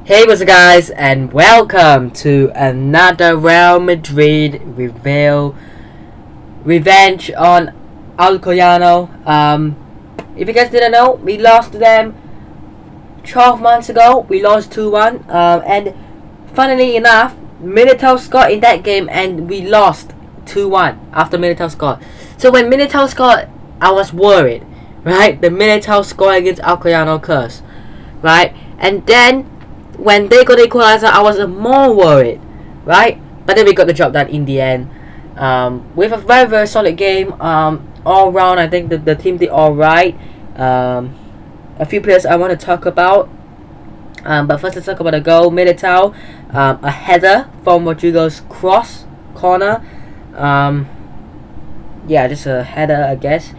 Hey, what's up, guys, and welcome to another Real Madrid revenge on Alcoyano. If you guys didn't know, we lost to them 12 months ago. We lost 2-1. And funnily enough, Militao scored in that game, and we lost 2-1 after Militao scored. So when Militao scored, I was worried, right? The Militao score against Alcoyano curse, right? And then when they got the equalizer, I was more worried, right? But then we got the job done in the end. With a very, very solid game. All round, I think the team did all right. A few players I want to talk about. But first, let's talk about the goal. Militao, a header from Rodrigo's cross corner. Yeah, just a header, I guess.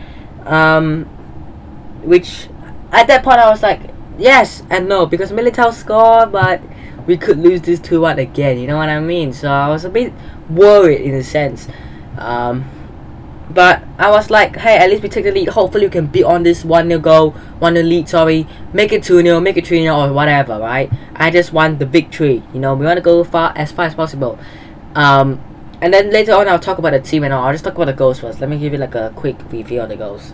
Which at that point I was like, yes and no, because Militao scored, but we could lose this 2-1 again, you know what I mean? So I was a bit worried in a sense. But I was like, hey, at least we take the lead. Hopefully we can beat on this 1-0 goal, 1-0 lead, sorry. Make it 2-0, make it 3-0 or whatever, right? I just want the victory, you know. We want to go as far as possible. And then later on I'll talk about the team and all. I'll just talk about the goals first. Let me give you like a quick review of the goals.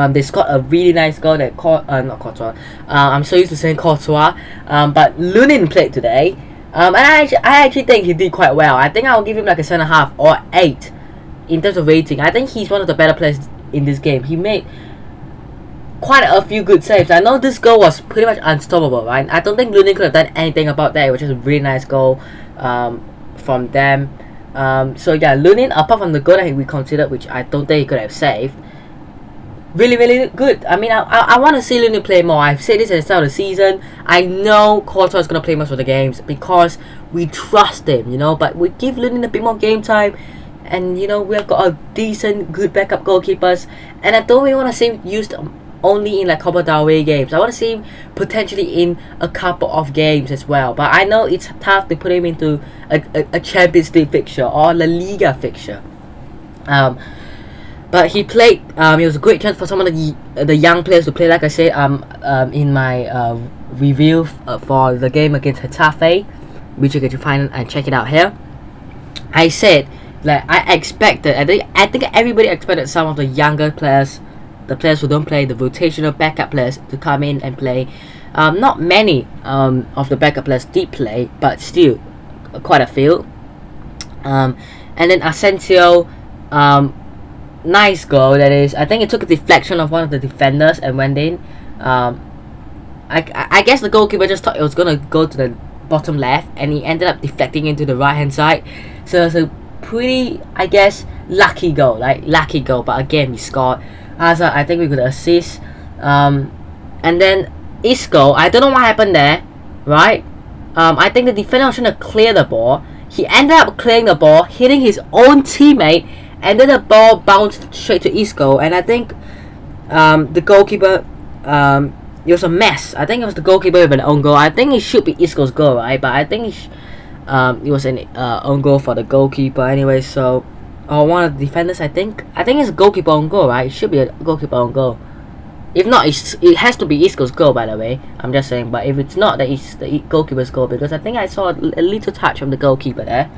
They scored a really nice goal that not Courtois. I'm so used to saying Courtois. But Lunin played today. And I actually think he did quite well. I think I'll give him like a 7.5 or 8 in terms of rating. I think he's one of the better players in this game. He made quite a few good saves. I know this goal was pretty much unstoppable, right? I don't think Lunin could have done anything about that. It was just a really nice goal from them. So yeah, Lunin, apart from the goal that we considered, which I don't think he could have saved, really, really good. I mean, I want to see Lunin play more. I've said this at the start of the season. I know Courtois is going to play most of the games because we trust him, you know. But we give Lunin a bit more game time. And, you know, we've got a decent, good backup goalkeepers. And I don't really want to see him used only in like Copa del Rey games. I want to see him potentially in a couple of games as well. But I know it's tough to put him into a Champions League fixture or La Liga fixture. But he played. It was a great chance for some of the young players to play. Like I said, in my review for the game against Getafe, which you can find and check it out here. I said like I expected. I think everybody expected some of the younger players, the players who don't play, the rotational backup players, to come in and play. Not many of the backup players did play, but still quite a few. And then Asensio. Nice goal, that is. I think it took a deflection of one of the defenders and went in. I guess the goalkeeper just thought it was gonna go to the bottom left, and he ended up deflecting into the right hand side. So it's a pretty, I guess, lucky goal. But again, we scored. Hazard, I think we could assist. And then Isco, I don't know what happened there, right? I think the defender was trying to clear the ball. He ended up clearing the ball, hitting his own teammate. And then the ball bounced straight to Isco, and I think the goalkeeper, it was a mess. I think it was the goalkeeper with an own goal. I think it should be Isco's goal, right? But I think it was an own goal for the goalkeeper anyway. So, or one of the defenders, I think it's a goalkeeper own goal, right? It should be a goalkeeper own goal. If not, it has to be Isco's goal, by the way. I'm just saying. But if it's not, then it's the goalkeeper's goal, because I think I saw a little touch from the goalkeeper there.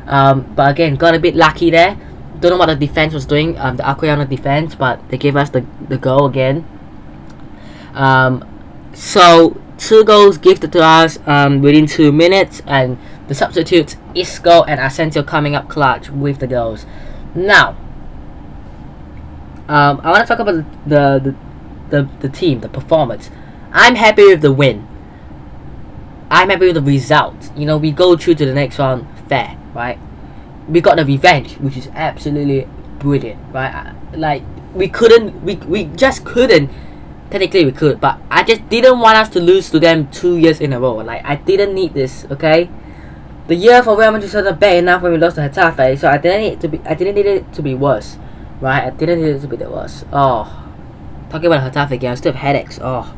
But again, got a bit lucky there. Don't know what the defense was doing, the Alcoyano defense, but they gave us the goal again. So 2 goals gifted to us within 2 minutes, and the substitutes Isco and Asensio coming up clutch with the goals. Now, I want to talk about the team, the performance. I'm happy with the win. I'm happy with the result. You know, we go through to the next round fair, right? We got the revenge, which is absolutely brilliant, right? Like, we just couldn't. Technically we could, but I just didn't want us to lose to them 2 years in a row. Like, I didn't need this, okay? The year for Real Madrid wasn't bad enough when we lost to Getafe, so I didn't need it to be worse, right? I didn't need it to be the worst. Oh, talking about Getafe again, I still have headaches. Oh,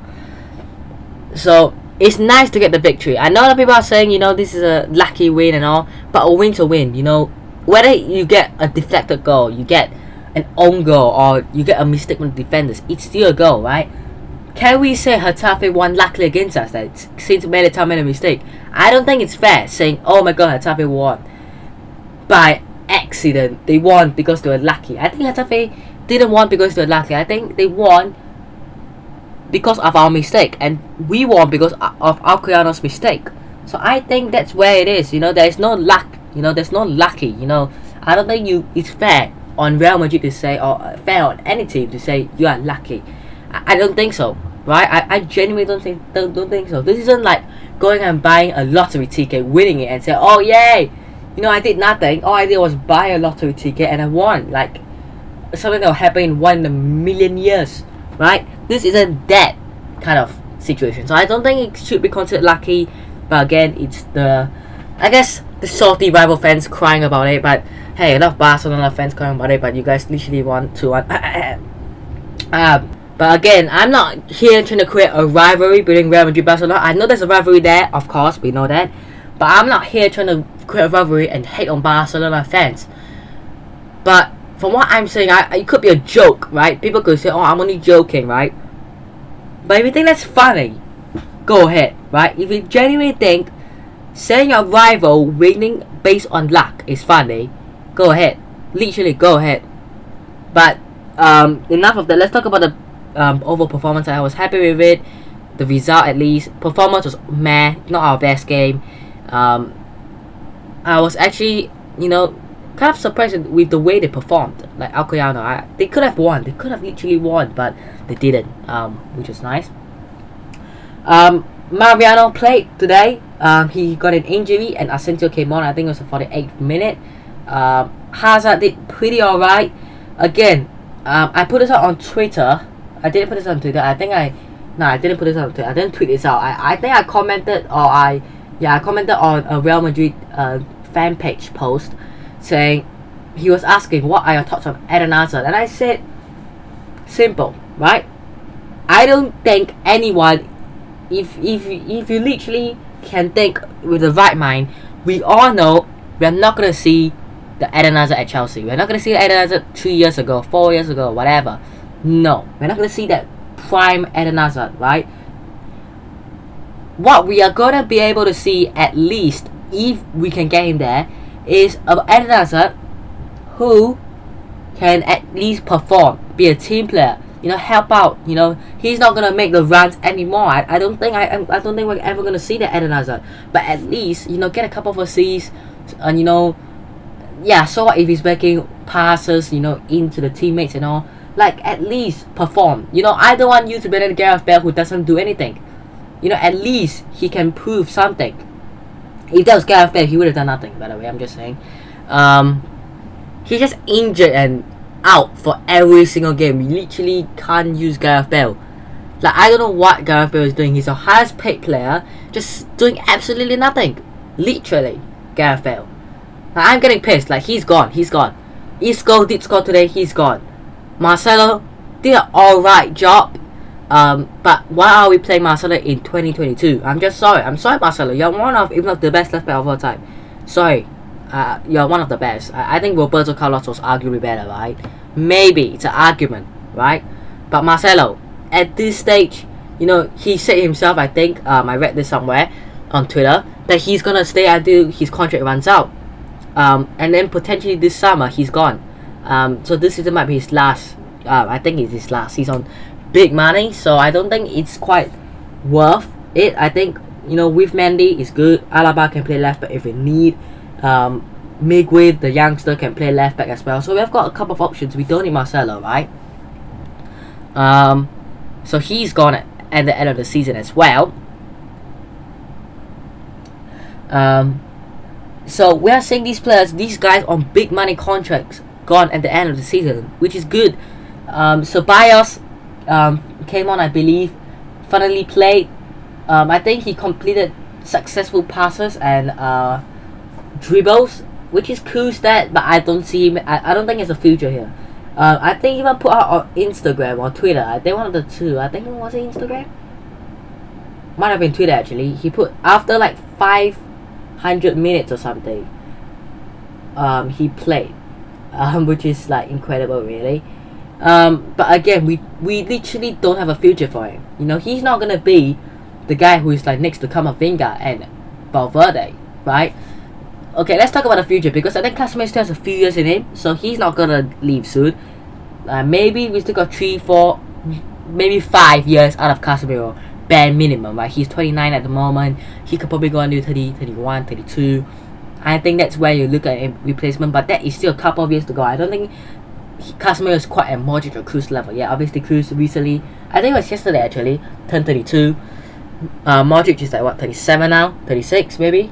so it's nice to get the victory. I know that people are saying, you know, this is a lucky win and all, but a win's a win, you know. Whether you get a deflected goal, you get an own goal, or you get a mistake from the defenders, it's still a goal, right? can we say Getafe won luckily against us? That since many time made a mistake. I don't think it's fair saying, oh my god, Getafe won by accident. They won because they were lucky. I think Getafe didn't won because they were lucky. I think they won because of our mistake, and we won because of Alcoyano's mistake. So I think that's where it is. There is no luck. There's no lucky. I don't think it's fair on Real Madrid to say, or fair on any team to say you are lucky. I don't think so, right? I genuinely don't think so. This isn't like going and buying a lottery ticket, winning it, and say, oh yay, I did nothing. All I did was buy a lottery ticket and I won. Like something that will happen in 1 in a million years, right? This isn't that kind of situation. So I don't think it should be considered lucky. But again, it's I guess the salty rival fans crying about it. But hey, enough Barcelona fans crying about it. But you guys literally want to but again, I'm not here trying to create a rivalry between Real Madrid and Barcelona. I know there's a rivalry there, of course, we know that. But I'm not here trying to create a rivalry and hate on Barcelona fans. But from what I'm saying, it could be a joke, right? People could say, oh, I'm only joking, right? But if you think that's funny, go ahead, right? If you genuinely think saying your rival winning based on luck is funny, go ahead. Literally, go ahead. But enough of that. Let's talk about the overall performance. I was happy with it. The result, at least. Performance was meh, not our best game. I was actually, kind of surprised with the way they performed. Like Alcoyano, they could have won. They could have literally won, but they didn't, which was nice. Mariano played today. He got an injury, and Asensio came on. I think it was the 48th minute. Hazard did pretty alright. Again, I put this out on Twitter. I didn't put this on Twitter. I didn't put this on Twitter. I didn't tweet this out. I think I commented, I commented on a Real Madrid fan page post saying, he was asking, what are your thoughts on Eden Hazard? And I said, simple, right? I don't think anyone, if you literally can think with the right mind, we all know we're not going to see the Eden Hazard at Chelsea. We're not going to see the Eden Hazard 3 years ago, 4 years ago, whatever. No, we're not going to see that prime Eden Hazard, right? What we are going to be able to see, at least, if we can get him there, is an Eden Hazard who can at least perform, be a team player, help out. He's not gonna make the runs anymore. I don't think we're ever gonna see that Eden Hazard. But at least get a couple of assists, and so what if he's making passes, into the teammates and all. Like, at least perform. I don't want you to be like Gareth Bale who doesn't do anything. At least he can prove something. If that was Gareth Bale, he would have done nothing, by the way, I'm just saying. He's just injured and out for every single game. We literally can't use Gareth Bale. Like, I don't know what Gareth Bale is doing. He's the highest paid player, just doing absolutely nothing. Literally, Gareth Bale. Like, I'm getting pissed. Like, he's gone. Isco did score today, he's gone. Marcelo did an alright job. But why are we playing Marcelo in 2022? I'm sorry, Marcelo. You're one of, if not the best left back of all time. Sorry. You're one of the best. I think Roberto Carlos was arguably better, right? Maybe it's an argument, right? But Marcelo, at this stage, he said himself, I think, I read this somewhere on Twitter, that he's gonna stay until his contract runs out. And then potentially this summer he's gone. So this season might be his last. I think it's his last. He's on big money, so I don't think it's quite worth it. I think, with Mendy it's good. Alaba can play left back if we need. Miguel, the youngster, can play left back as well. So we've got a couple of options. We don't need Marcelo, right? So he's gone at the end of the season as well. So we are seeing these guys on big money contracts gone at the end of the season, which is good. So Bios came on, I believe, finally played. I think he completed successful passes and dribbles, which is cool stat, but I don't see him. I don't think there's a future here. I think he even put out on Instagram or Twitter. I think one of the two. I think it was Instagram. Might have been Twitter actually. He put after like 500 minutes or something. He played, which is like incredible, really. But again, we literally don't have a future for him. You know, he's not gonna be the guy who is like next to Camavinga and Valverde, right? Okay, let's talk about the future, because I think Casemiro still has a few years in him, so he's not gonna leave soon. Maybe we still got 3, 4, maybe 5 years out of Casemiro, bare minimum, right? He's 29 at the moment. He could probably go on to 30, 31, 32. I think that's where you look at a replacement, but that is still a couple of years to go. I don't think Casemiro is quite at Modric or Kroos level. Yeah, obviously Kroos recently, I think it was yesterday actually, turned 32. Modric is like what, 37 now? 36 maybe?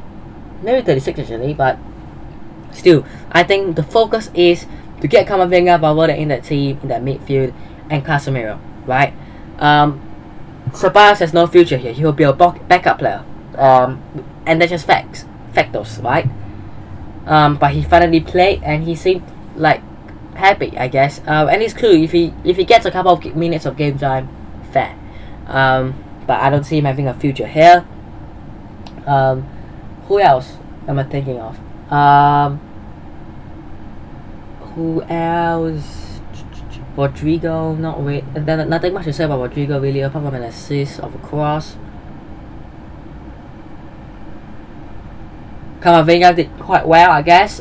Maybe 36 actually, but still, I think the focus is to get Camavinga, Valverde in that team, in that midfield, and Casemiro, right? Ceballos has no future here. He will be a backup player. And that's just factors, right? But he finally played and he seemed like happy, I guess. And it's cool if he gets a couple of minutes of game time, fair. But I don't see him having a future here. Who else am I thinking of? Who else? Rodrigo, not really. Nothing much to say about Rodrigo really, apart from an assist of a cross. Camavinga did quite well, I guess.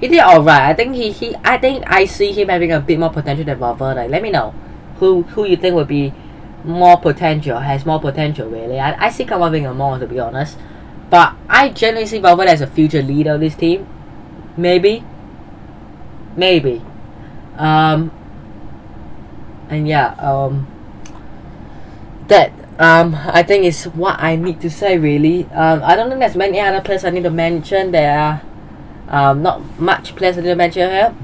He did alright. I think I see him having a bit more potential than Valverde. Let me know who you think would be more potential, has more potential really. I see Camavinga more, to be honest. But I generally see Valverde as a future leader of this team. Maybe. And yeah, that I think is what I need to say really. I don't think there's many other players I need to mention. There are not much players I need to mention here.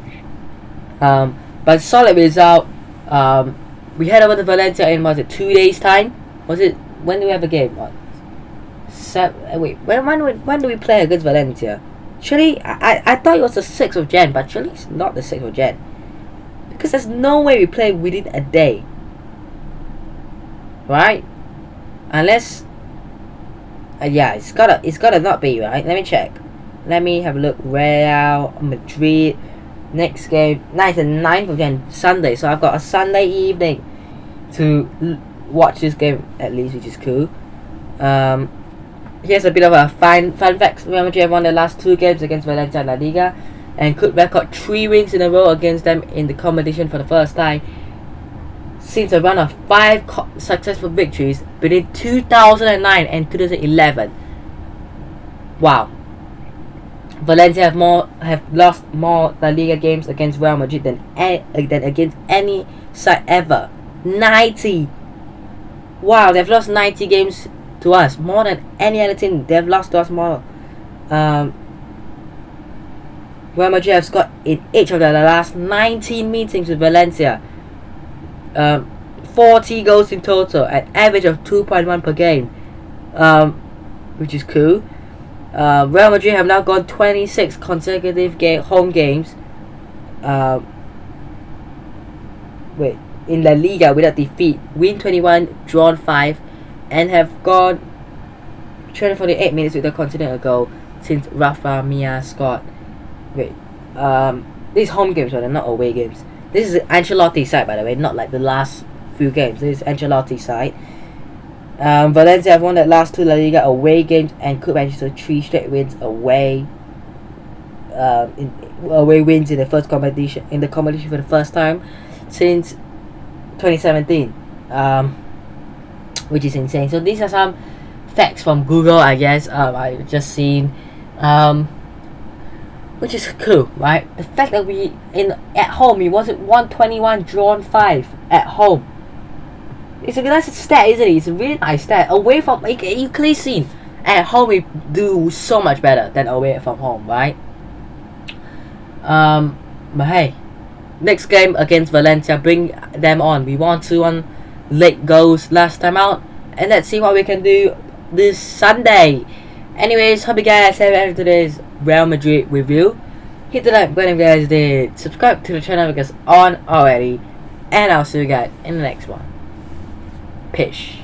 But solid result. We head over to Valencia in, was it 2 days time? Was it, when do we have a game? What? Wait, when do we play against Valencia? Actually, I thought it was the 6th of Jan, but actually it's not the 6th of Jan. Because there's no way we play within a day. Right? Unless yeah, it's gotta not be, right? Let me check. Let me have a look. Real Madrid next game, 9th and 9th of Jan, Sunday. So I've got a Sunday evening to watch this game at least, which is cool. Here's a bit of a fun fact. Real Madrid have won their last 2 games against Valencia in La Liga and could record 3 wins in a row against them in the competition for the first time since a run of 5 successful victories between 2009 and 2011. Wow. Valencia have lost more La Liga games against Real Madrid than against any side ever. 90. Wow, they've lost 90 games to us, more than any other team. They've lost to us more. Real Madrid have scored in each of their last 19 meetings with Valencia. 40 goals in total, an average of 2.1 per game, which is cool. Real Madrid have now gone 26 consecutive home games in La Liga without defeat, win 21, drawn 5, and have gone 248 minutes without conceding a goal since Rafa Mia scored. These home games are not away games. This is Ancelotti's side, by the way, not like the last few games. This is Ancelotti's side. Valencia have won their last 2 La Liga away games and could manage to 3 straight wins away. Away wins in the competition for the first time since 2017, which is insane. So these are some facts from Google, I guess. I just seen, which is cool, right? The fact that at home we wasn't 121 drawn 5 at home. It's a nice stat, isn't it? It's a really nice stat. Away from, you clearly seen at home we do so much better than away from home, right? But hey, next game against Valencia, bring them on. We won 2-1 late goals last time out, and let's see what we can do this Sunday. Anyways, hope you guys have enjoyed today's Real Madrid review. Hit the like button if you guys did. Subscribe to the channel if it's on already, and I'll see you guys in the next one. Pish.